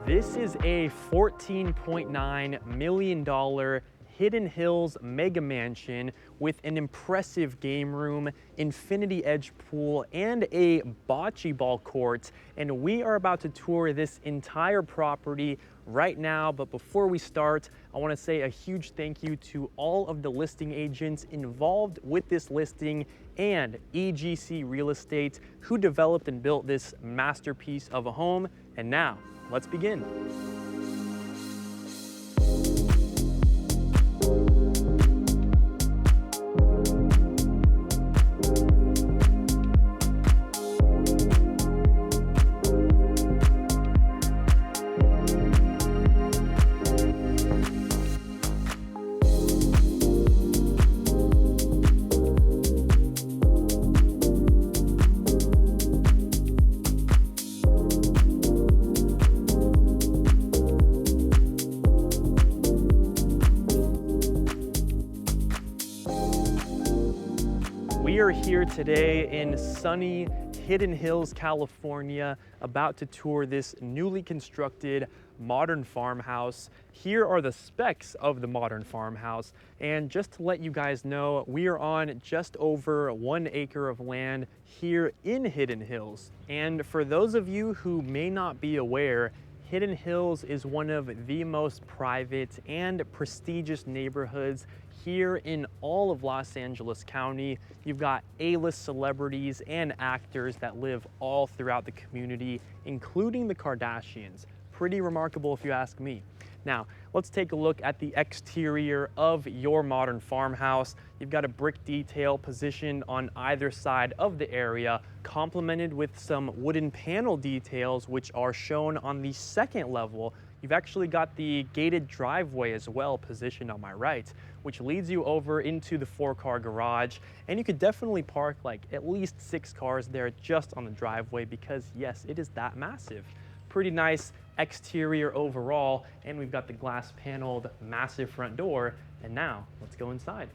This is a $14.9 million Hidden Hills mega mansion with an impressive game room, infinity edge pool, and a bocce ball court. And we are about to tour this entire property right now. But before we start, I want to say a huge thank you to all of the listing agents involved with this listing and EGC Real Estate who developed and built this masterpiece of a home. And now, let's begin. We are here today in sunny Hidden Hills, California, about to tour this newly constructed modern farmhouse. Here are the specs of the modern farmhouse. And just to let you guys know, we are on just over 1 acre of land here in Hidden Hills. And for those of you who may not be aware, Hidden Hills is one of the most private and prestigious neighborhoods here in all of Los Angeles County. You've got A-list celebrities and actors that live all throughout the community, including the Kardashians. Pretty remarkable if you ask me. Now, let's take a look at the exterior of your modern farmhouse. You've got a brick detail positioned on either side of the area, complemented with some wooden panel details, which are shown on the second level. You've actually got the gated driveway as well positioned on my right, which leads you over into the 4-car garage. And you could definitely park like at least 6 cars there just on the driveway because yes, it is that massive. Pretty nice exterior overall. And we've got the glass paneled massive front door. And now let's go inside.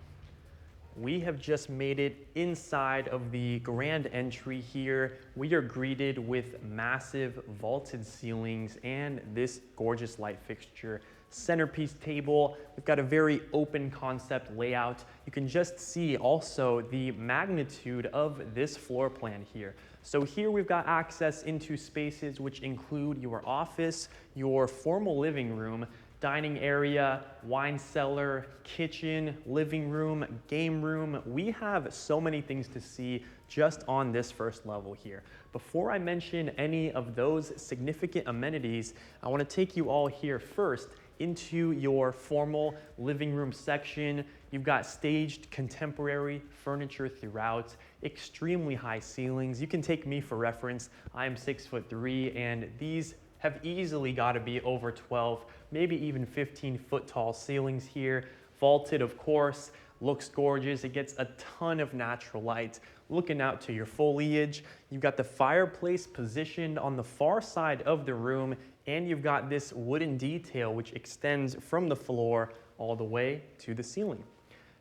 We have just made it inside of the grand entry here. We are greeted with massive vaulted ceilings and this gorgeous light fixture. Centerpiece table. We've got a very open concept layout. You can just see also the magnitude of this floor plan here. So here we've got access into spaces which include your office, your formal living room, dining area, wine cellar, kitchen, living room, game room. We have so many things to see just on this first level here. Before I mention any of those significant amenities, I want to take you all here first into your formal living room section. You've got staged contemporary furniture throughout, extremely high ceilings. You can take me for reference. I'm 6'3", and these have easily got to be over 12, maybe even 15-foot tall ceilings here. Vaulted, of course, looks gorgeous. It gets a ton of natural light. Looking out to your foliage, you've got the fireplace positioned on the far side of the room, and you've got this wooden detail which extends from the floor all the way to the ceiling.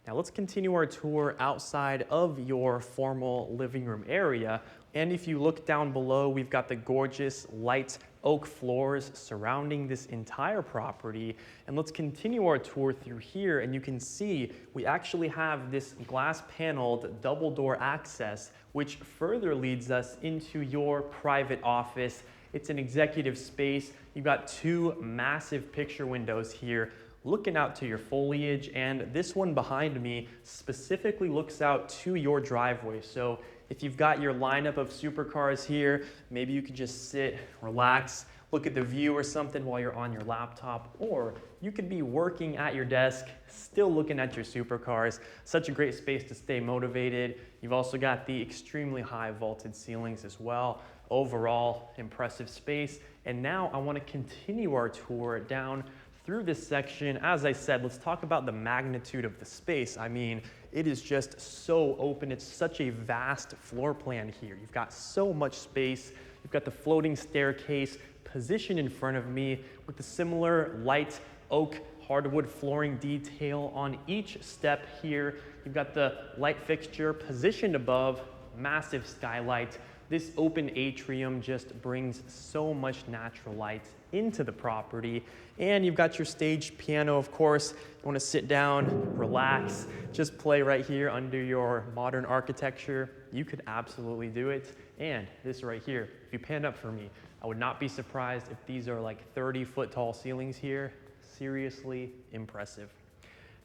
Now let's continue our tour outside of your formal living room area. And if you look down below, we've got the gorgeous light oak floors surrounding this entire property. And let's continue our tour through here, and you can see we actually have this glass paneled double door access, which further leads us into your private office. It's an executive space. You've got 2 massive picture windows here looking out to your foliage, and this one behind me specifically looks out to your driveway. So if you've got your lineup of supercars here, maybe you could just sit, relax, look at the view or something while you're on your laptop, or you could be working at your desk, still looking at your supercars. Such a great space to stay motivated. You've also got the extremely high vaulted ceilings as well. Overall, impressive space. And now I want to continue our tour down through this section. As I said, let's talk about the magnitude of the space. I mean, it is just so open. It's such a vast floor plan here. You've got so much space. You've got the floating staircase positioned in front of me with the similar light oak hardwood flooring detail on each step here. You've got the light fixture positioned above, massive skylight. This open atrium just brings so much natural light into the property. And you've got your staged piano, of course. You want to sit down, relax, just play right here under your modern architecture. You could absolutely do it. And this right here, if you pan up for me, I would not be surprised if these are like 30-foot tall ceilings here. Seriously impressive.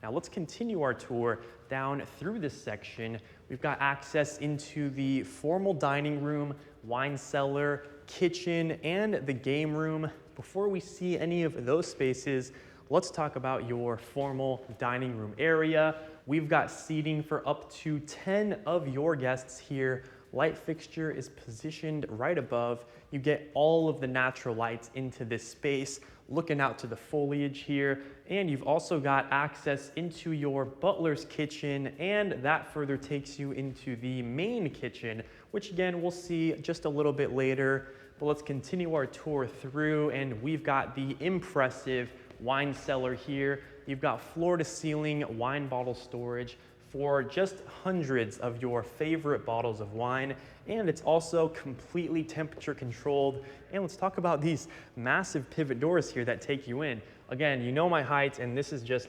Now let's continue our tour down through this section. We've got access into the formal dining room, wine cellar, kitchen, and the game room. Before we see any of those spaces, let's talk about your formal dining room area. We've got seating for up to 10 of your guests here. Light fixture is positioned right above. You get all of the natural lights into this space, looking out to the foliage here. And you've also got access into your butler's kitchen, and that further takes you into the main kitchen, which again, we'll see just a little bit later. But let's continue our tour through, and we've got the impressive wine cellar here. You've got floor to ceiling wine bottle storage for just hundreds of your favorite bottles of wine, and it's also completely temperature controlled. And let's talk about these massive pivot doors here that take you in. Again, you know my height, and this is just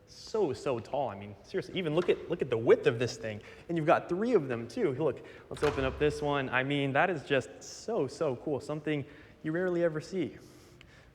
so tall. I mean, seriously, even look at the width of this thing. And you've got 3 of them too. Look, let's open up this one. I mean, that is just so cool, something you rarely ever see.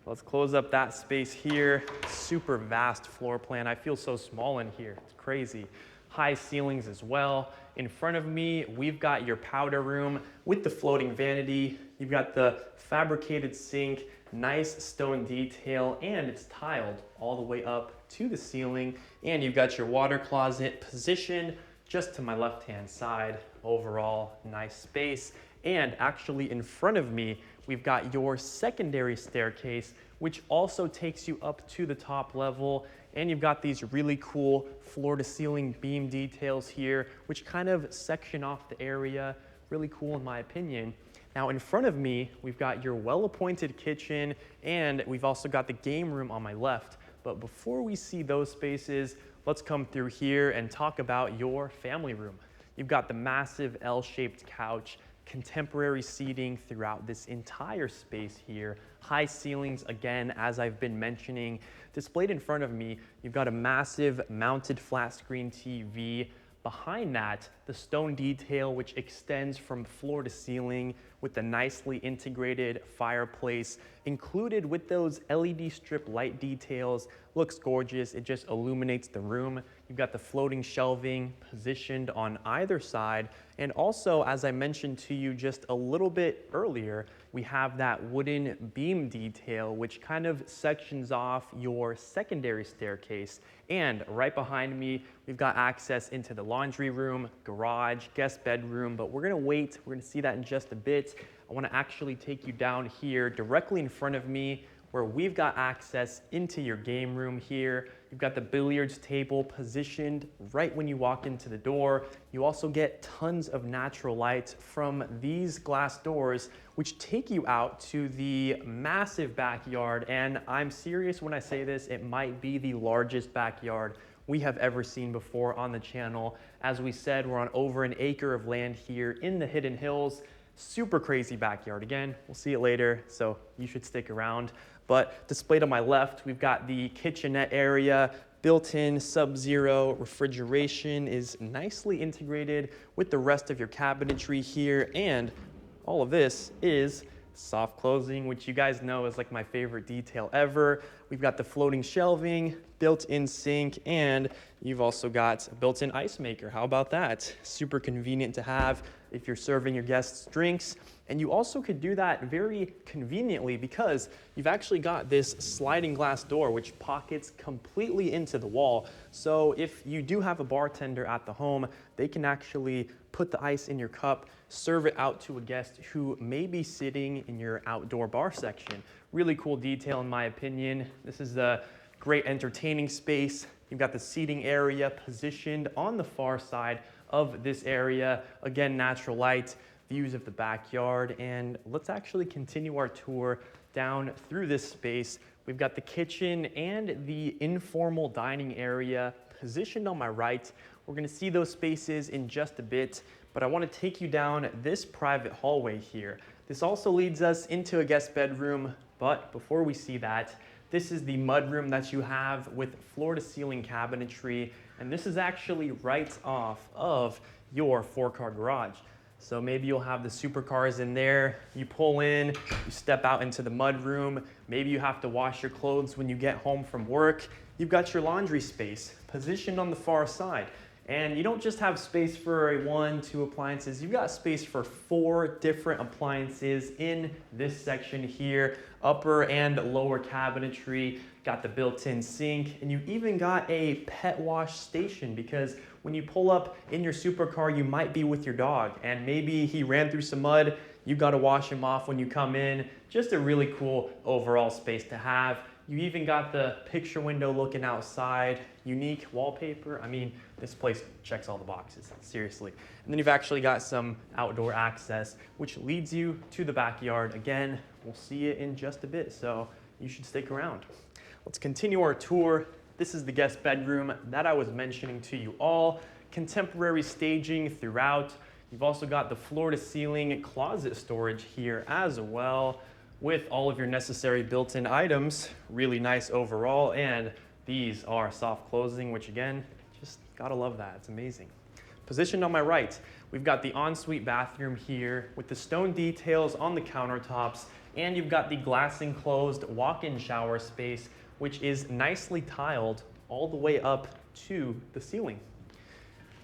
Let's close up that space here. Super vast floor plan. I feel so small in here, it's crazy. High ceilings as well. In front of me, we've got your powder room with the floating vanity. You've got the fabricated sink, nice stone detail, and it's tiled all the way up to the ceiling. And you've got your water closet positioned just to my left-hand side. Overall, nice space. And actually in front of me, we've got your secondary staircase, which also takes you up to the top level. And you've got these really cool floor to ceiling beam details here, which kind of section off the area. Really cool in my opinion. Now in front of me, we've got your well-appointed kitchen, and we've also got the game room on my left. But before we see those spaces, let's come through here and talk about your family room. You've got the massive L-shaped couch, contemporary seating throughout this entire space here. High ceilings, again, as I've been mentioning. Displayed in front of me, you've got a massive mounted flat screen TV. Behind that, the stone detail, which extends from floor to ceiling with the nicely integrated fireplace, included with those LED strip light details. Looks gorgeous. It just illuminates the room. You've got the floating shelving positioned on either side. And also, as I mentioned to you just a little bit earlier, we have that wooden beam detail, which kind of sections off your secondary staircase. And right behind me, we've got access into the laundry room, garage, guest bedroom, but we're gonna wait. We're gonna see that in just a bit. I wanna actually take you down here directly in front of me, where we've got access into your game room here. You've got the billiards table positioned right when you walk into the door. You also get tons of natural light from these glass doors, which take you out to the massive backyard. And I'm serious when I say this, it might be the largest backyard we have ever seen before on the channel. As we said, we're on over an acre of land here in the Hidden Hills. Super crazy backyard. Again, we'll see it later, so you should stick around. But displayed on my left, we've got the kitchenette area. Built-in sub-zero refrigeration is nicely integrated with the rest of your cabinetry here. And all of this is soft closing, which you guys know is like my favorite detail ever. We've got the floating shelving, built-in sink, and you've also got a built-in ice maker. How about that? Super convenient to have if you're serving your guests drinks. And you also could do that very conveniently because you've actually got this sliding glass door which pockets completely into the wall. So if you do have a bartender at the home, they can actually put the ice in your cup, serve it out to a guest who may be sitting in your outdoor bar section. Really cool detail in my opinion. This is a great entertaining space. You've got the seating area positioned on the far side of this area. Again, natural light, views of the backyard, and let's actually continue our tour down through this space. We've got the kitchen and the informal dining area positioned on my right. We're gonna see those spaces in just a bit, but I wanna take you down this private hallway here. This also leads us into a guest bedroom, but before we see that, this is the mudroom that you have with floor-to-ceiling cabinetry, and this is actually right off of your 4-car garage. So maybe you'll have the supercars in there, you pull in, you step out into the mudroom, maybe you have to wash your clothes when you get home from work. You've got your laundry space positioned on the far side. And you don't just have space for 1, 2 appliances, you've got space for 4 different appliances in this section here, upper and lower cabinetry, got the built-in sink, and you even got a pet wash station because when you pull up in your supercar, you might be with your dog and maybe he ran through some mud, you gotta wash him off when you come in. Just a really cool overall space to have. You even got the picture window looking outside, unique wallpaper. I mean, this place checks all the boxes, seriously. And then you've actually got some outdoor access, which leads you to the backyard. Again, we'll see it in just a bit, so you should stick around. Let's continue our tour. This is the guest bedroom that I was mentioning to you all. Contemporary staging throughout. You've also got the floor-to-ceiling closet storage here as well, with all of your necessary built-in items. Really nice overall, and these are soft closing, which again, just gotta love that, it's amazing. Positioned on my right, we've got the ensuite bathroom here with the stone details on the countertops, and you've got the glass enclosed walk-in shower space, which is nicely tiled all the way up to the ceiling.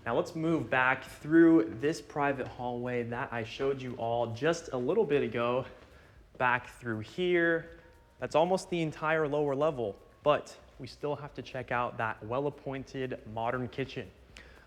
Now let's move back through this private hallway that I showed you all just a little bit ago. Back through here, that's almost the entire lower level, but we still have to check out that well-appointed modern kitchen.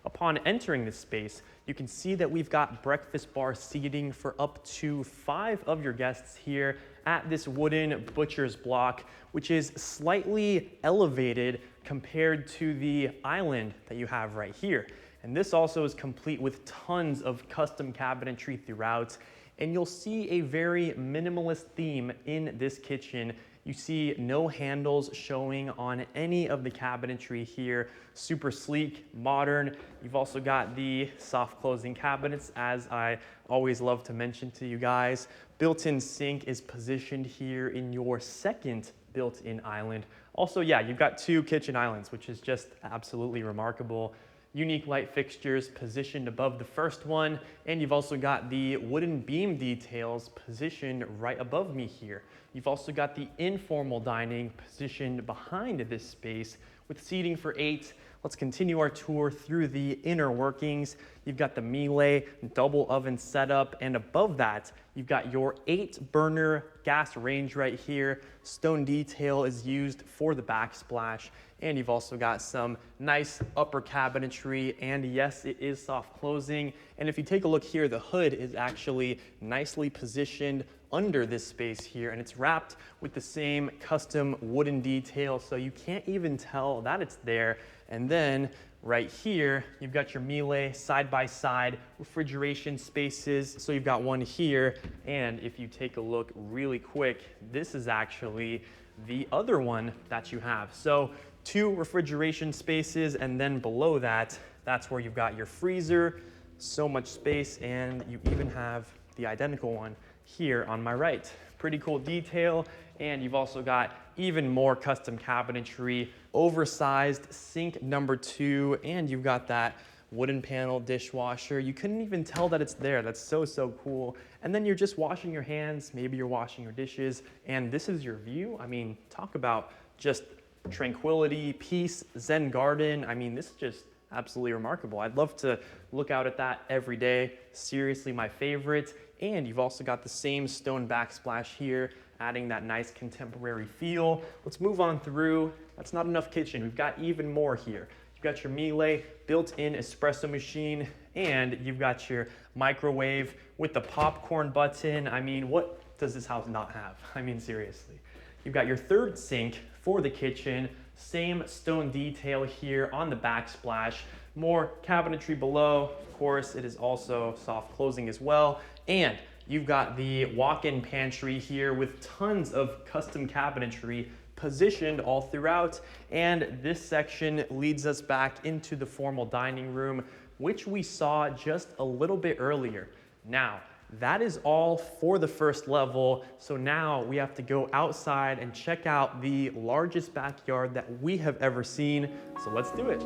Upon entering this space, you can see that we've got breakfast bar seating for up to 5 of your guests here at this wooden butcher's block, which is slightly elevated compared to the island that you have right here. And this also is complete with tons of custom cabinetry throughout. And you'll see a very minimalist theme in this kitchen. You see no handles showing on any of the cabinetry here. Super sleek, modern. You've also got the soft closing cabinets, as I always love to mention to you guys. Built-in sink is positioned here in your second built-in island. Also, yeah, you've got 2 kitchen islands, which is just absolutely remarkable. Unique light fixtures positioned above the first one, and you've also got the wooden beam details positioned right above me here. You've also got the informal dining positioned behind this space with seating for 8. Let's continue our tour through the inner workings. You've got the Miele double oven setup, and above that, you've got your 8-burner gas range right here. Stone detail is used for the backsplash, and you've also got some nice upper cabinetry, and yes, it is soft closing. And if you take a look here, the hood is actually nicely positioned under this space here, and it's wrapped with the same custom wooden detail, so you can't even tell that it's there. And then right here, you've got your Miele side-by-side refrigeration spaces. So you've got one here, and if you take a look really quick, this is actually the other one that you have. So 2 refrigeration spaces, and then below that, that's where you've got your freezer, so much space, and you even have the identical one here on my right. Pretty cool detail, and you've also got even more custom cabinetry, oversized sink number 2, and you've got that wooden panel dishwasher. You couldn't even tell that it's there. That's so, so cool. And then you're just washing your hands, maybe you're washing your dishes, and this is your view. I mean, talk about just tranquility, peace, Zen garden. I mean, this is just absolutely remarkable. I'd love to look out at that every day. Seriously, my favorite. And you've also got the same stone backsplash here, adding that nice contemporary feel. Let's move on through. That's not enough kitchen. We've got even more here. You've got your Miele built-in espresso machine, and you've got your microwave with the popcorn button. I mean, what does this house not have? I mean, seriously. You've got your 3rd sink for the kitchen, same stone detail here on the backsplash, more cabinetry below. Of course, it is also soft closing as well. And you've got the walk-in pantry here with tons of custom cabinetry positioned all throughout. And this section leads us back into the formal dining room, which we saw just a little bit earlier. Now, that is all for the first level. So now we have to go outside and check out the largest backyard that we have ever seen. So let's do it.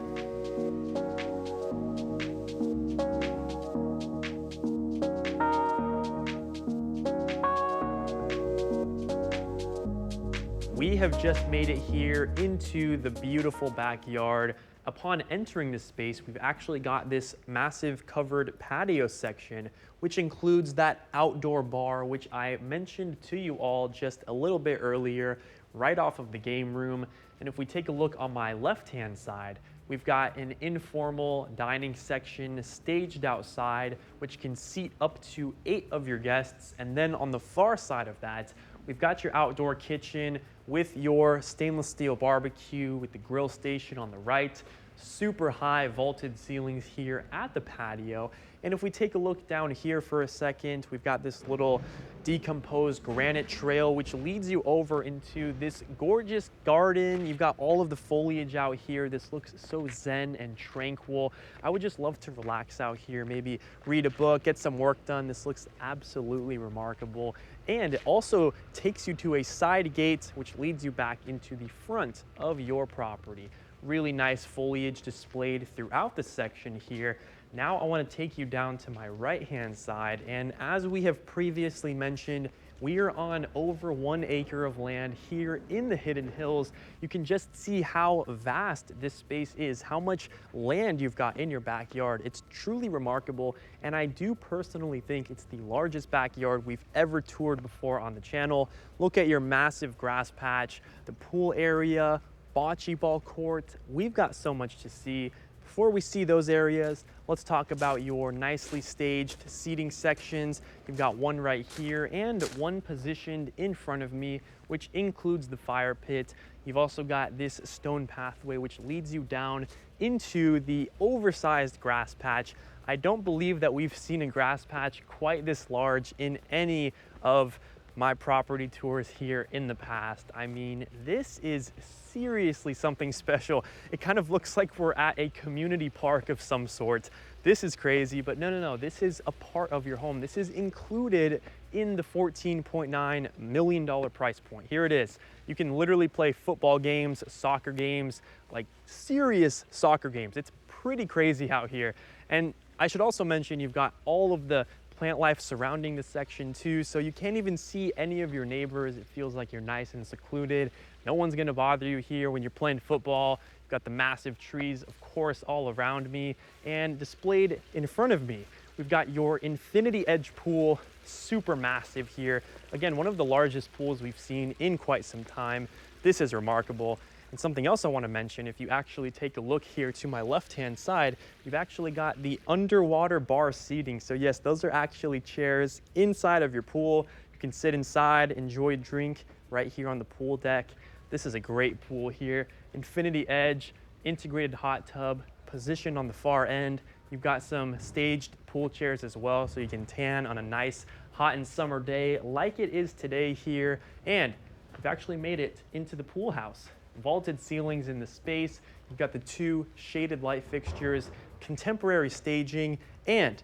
We have just made it here into the beautiful backyard. Upon entering this space, we've actually got this massive covered patio section, which includes that outdoor bar, which I mentioned to you all just a little bit earlier, right off of the game room. And if we take a look on my left-hand side, we've got an informal dining section staged outside, which can seat up to 8 of your guests. And then on the far side of that, we've got your outdoor kitchen with your stainless steel barbecue with the grill station on the right. Super high vaulted ceilings here at the patio. And if we take a look down here for a second, we've got this little decomposed granite trail which leads you over into this gorgeous garden. You've got all of the foliage out here. This looks so zen and tranquil. I would just love to relax out here, maybe read a book, get some work done. This looks absolutely remarkable. And it also takes you to a side gate which leads you back into the front of your property. Really nice foliage displayed throughout the section here. Now I want to take you down to my right-hand side, and as we have previously mentioned, we are on over 1 acre of land here in the Hidden Hills. You can just see how vast this space is, how much land you've got in your backyard. It's truly remarkable, and I do personally think it's the largest backyard we've ever toured before on the channel. Look at your massive grass patch, the pool area, bocce ball court. We've got so much to see. Before we see those areas, let's talk about your nicely staged seating sections. You've got one right here and one positioned in front of me, which includes the fire pit. You've also got this stone pathway, which leads you down into the oversized grass patch. I don't believe that we've seen a grass patch quite this large in any of my property tours here in the past. I mean, this is seriously something special. It kind of looks like we're at a community park of some sort. This is crazy, but no, this is a part of your home. This is included in the $14.9 million price point. Here it is. You can literally play football games, soccer games, like serious soccer games. It's pretty crazy out here. And I should also mention you've got all of the plant life surrounding this section too, so you can't even see any of your neighbors. It feels like you're nice and secluded. No one's gonna bother you here when you're playing football. You've got the massive trees, of course, all around me, and displayed in front of me, we've got your infinity edge pool, super massive here. Again, one of the largest pools we've seen in quite some time. This is remarkable. And something else I want to mention, if you actually take a look here to my left-hand side, you've actually got the underwater bar seating. So yes, those are actually chairs inside of your pool. You can sit inside, enjoy a drink right here on the pool deck. This is a great pool here. Infinity edge, integrated hot tub, positioned on the far end. You've got some staged pool chairs as well, so you can tan on a nice hot and summer day like it is today here. And we've actually made it into the pool house. Vaulted ceilings in the space. You've got the 2 shaded light fixtures, contemporary staging, and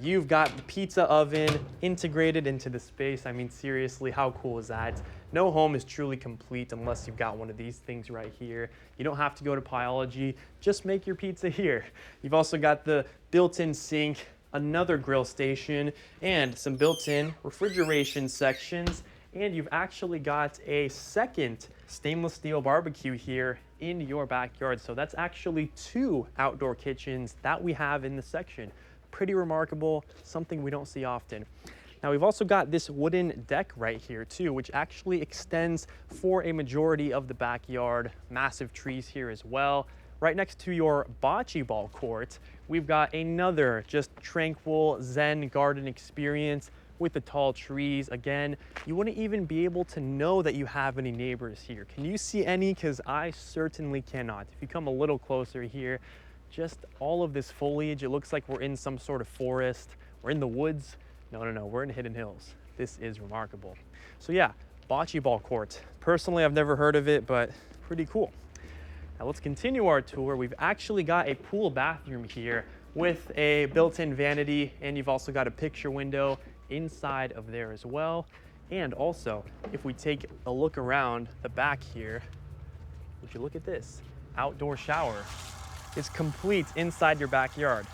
you've got the pizza oven integrated into the space. I mean, seriously, how cool is that? No home is truly complete unless you've got one of these things right here. You don't have to go to Biology, just make your pizza here. You've also got the built-in sink, another grill station, and some built-in refrigeration sections. And you've actually got a second stainless steel barbecue here in your backyard. So that's actually 2 outdoor kitchens that we have in the section. Pretty remarkable, something we don't see often. Now we've also got this wooden deck right here too, which actually extends for a majority of the backyard. Massive trees here as well. Right next to your bocce ball court, we've got another just tranquil zen garden experience with the tall trees. Again, you wouldn't even be able to know that you have any neighbors here. Can you see any? Because I certainly cannot. If you come a little closer here, just all of this foliage, it looks like we're in some sort of forest. We're in the woods. No, we're in Hidden Hills. This is remarkable. So yeah, bocce ball court. Personally, I've never heard of it, but pretty cool. Now let's continue our tour. We've actually got a pool bathroom here with a built-in vanity, and you've also got a picture window inside of there as well. And also, if we take a look around the back here, would you look at this? Outdoor shower is complete inside your backyard.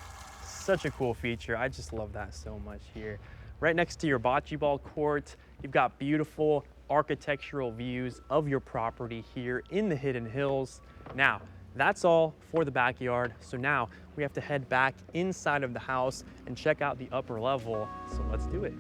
Such a cool feature. I just love that so much here. Right next to your bocce ball court, you've got beautiful architectural views of your property here in the Hidden Hills. Now, that's all for the backyard. So now we have to head back inside of the house and check out the upper level. So let's do it.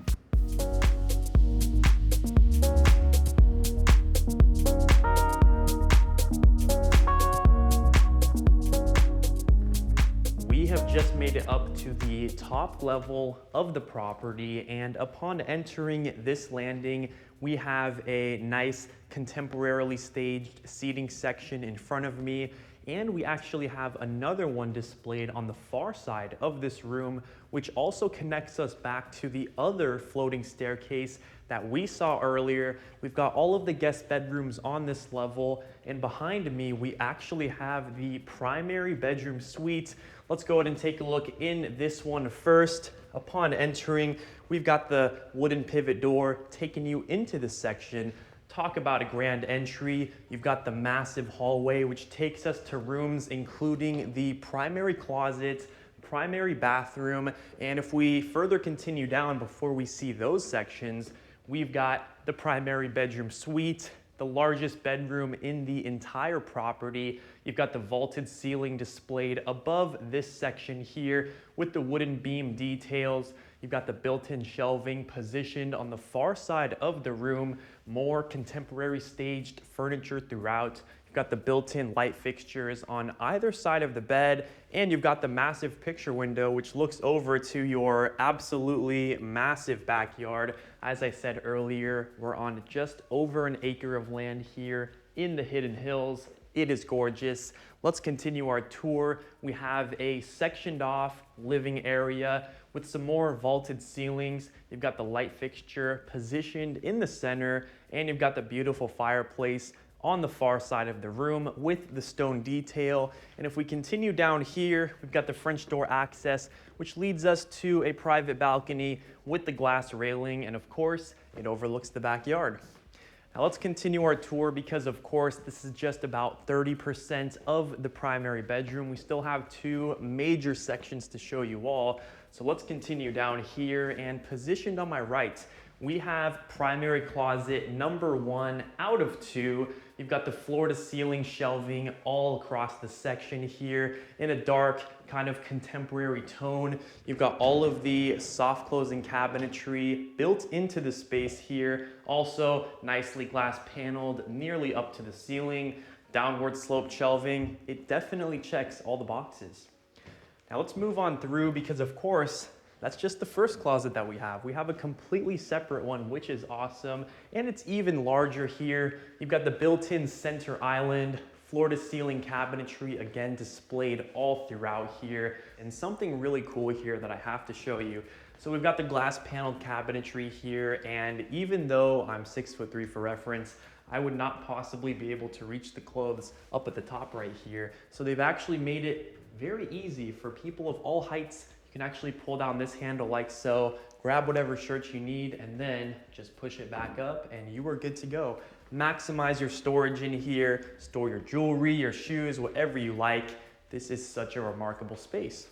We have just made it up to the top level of the property, and upon entering this landing, we have a nice contemporarily staged seating section in front of me, and we actually have another one displayed on the far side of this room, which also connects us back to the other floating staircase that we saw earlier. We've got all of the guest bedrooms on this level, and behind me, we actually have the primary bedroom suite. Let's go ahead and take a look in this one first. Upon entering, we've got the wooden pivot door taking you into this section. Talk about a grand entry. You've got the massive hallway, which takes us to rooms including the primary closet, primary bathroom, and if we further continue down before we see those sections, we've got the primary bedroom suite, the largest bedroom in the entire property. You've got the vaulted ceiling displayed above this section here with the wooden beam details. You've got the built-in shelving positioned on the far side of the room, more contemporary staged furniture throughout. You've got the built-in light fixtures on either side of the bed, and you've got the massive picture window which looks over to your absolutely massive backyard. As I said earlier, we're on just over an acre of land here in the Hidden Hills. It is gorgeous. Let's continue our tour. We have a sectioned off living area with some more vaulted ceilings. You've got the light fixture positioned in the center, and you've got the beautiful fireplace on the far side of the room with the stone detail. And if we continue down here, we've got the French door access, which leads us to a private balcony with the glass railing, and of course, it overlooks the backyard. Now let's continue our tour because of course this is just about 30% of the primary bedroom. We still have two major sections to show you all. So let's continue down here, and positioned on my right, we have primary closet number 1 out of 2. You've got the floor to ceiling shelving all across the section here in a dark kind of contemporary tone. You've got all of the soft closing cabinetry built into the space here. Also nicely glass paneled nearly up to the ceiling, downward sloped shelving. It definitely checks all the boxes. Now let's move on through because of course, that's just the first closet that we have. We have a completely separate one, which is awesome. And it's even larger here. You've got the built-in center island, floor to ceiling cabinetry, again displayed all throughout here. And something really cool here that I have to show you. So we've got the glass paneled cabinetry here. And even though I'm 6'3" for reference, I would not possibly be able to reach the clothes up at the top right here. So they've actually made it very easy for people of all heights. You can actually pull down this handle like so, grab whatever shirts you need, and then just push it back up and you are good to go. Maximize your storage in here, store your jewelry, your shoes, whatever you like. This is such a remarkable space.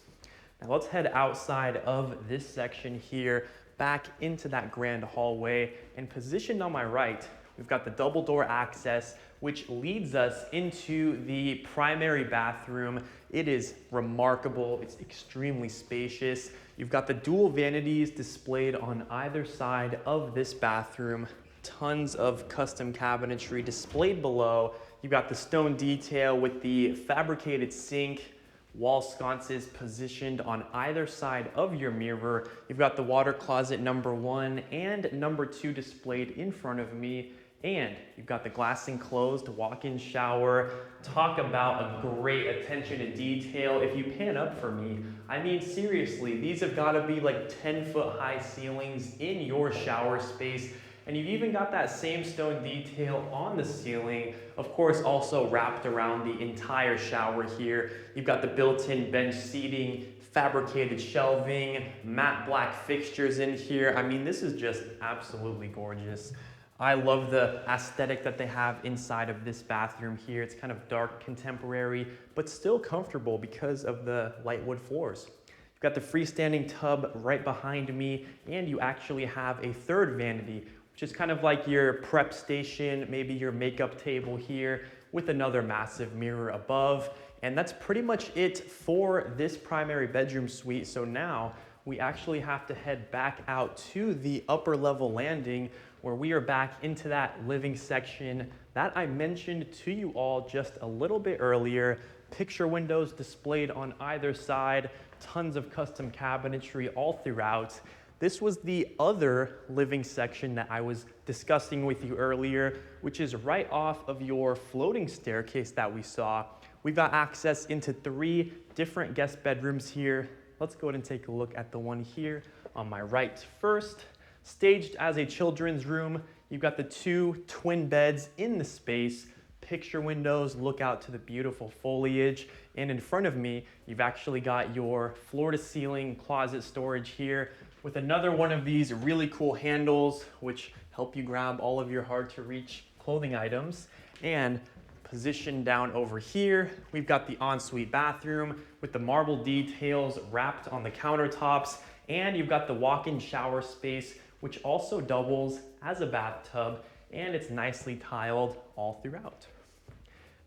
Now let's head outside of this section here, back into that grand hallway, and positioned on my right, we've got the double door access, which leads us into the primary bathroom. It is remarkable. It's extremely spacious. You've got the dual vanities displayed on either side of this bathroom. Tons of custom cabinetry displayed below. You've got the stone detail with the fabricated sink, wall sconces positioned on either side of your mirror. You've got the water closet number 1 and number 2 displayed in front of me. And you've got the glass enclosed walk-in shower. Talk about a great attention to detail. If you pan up for me, I mean, seriously, these have got to be like 10-foot high ceilings in your shower space. And you've even got that same stone detail on the ceiling, of course also wrapped around the entire shower here. You've got the built-in bench seating, fabricated shelving, matte black fixtures in here. I mean, this is just absolutely gorgeous. I love the aesthetic that they have inside of this bathroom here. It's kind of dark contemporary, but still comfortable because of the light wood floors. You've got the freestanding tub right behind me, and you actually have a third vanity, which is kind of like your prep station, maybe your makeup table here with another massive mirror above. And that's pretty much it for this primary bedroom suite. So now we actually have to head back out to the upper level landing where we are back into that living section that I mentioned to you all just a little bit earlier. Picture windows displayed on either side, tons of custom cabinetry all throughout. This was the other living section that I was discussing with you earlier, which is right off of your floating staircase that we saw. We've got access into 3 different guest bedrooms here. Let's go ahead and take a look at the one here on my right first. Staged as a children's room, you've got the 2 twin beds in the space. Picture windows look out to the beautiful foliage. And in front of me, you've actually got your floor-to-ceiling closet storage here with another one of these really cool handles, which help you grab all of your hard-to-reach clothing items. And positioned down over here, we've got the ensuite bathroom with the marble details wrapped on the countertops, and you've got the walk-in shower space, which also doubles as a bathtub, and it's nicely tiled all throughout.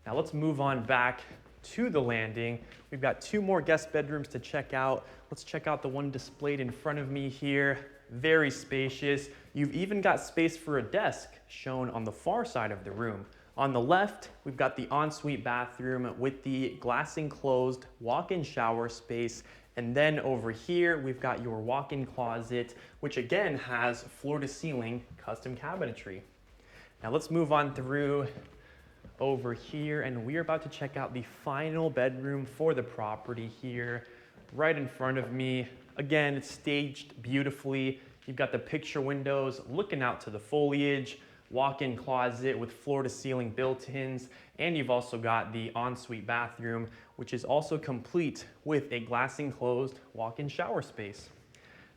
Now let's move on back to the landing. We've got 2 more guest bedrooms to check out. Let's check out the one displayed in front of me here. Very spacious. You've even got space for a desk shown on the far side of the room. On the left, we've got the ensuite bathroom with the glass enclosed walk-in shower space. And then over here, we've got your walk-in closet, which again has floor-to-ceiling custom cabinetry. Now let's move on through over here, and we're about to check out the final bedroom for the property here, right in front of me. Again, it's staged beautifully. You've got the picture windows looking out to the foliage, walk-in closet with floor-to-ceiling built-ins, and you've also got the ensuite bathroom, which is also complete with a glass-enclosed walk-in shower space.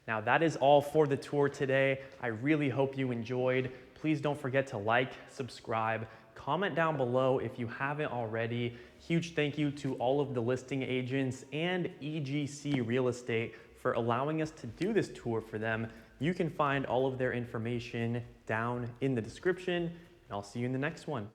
Now that is all for the tour today. I really hope you enjoyed. Please don't forget to like, subscribe, comment down below if you haven't already. Huge thank you to all of the listing agents and EGC Real Estate for allowing us to do this tour for them. You can find all of their information down in the description, and I'll see you in the next one.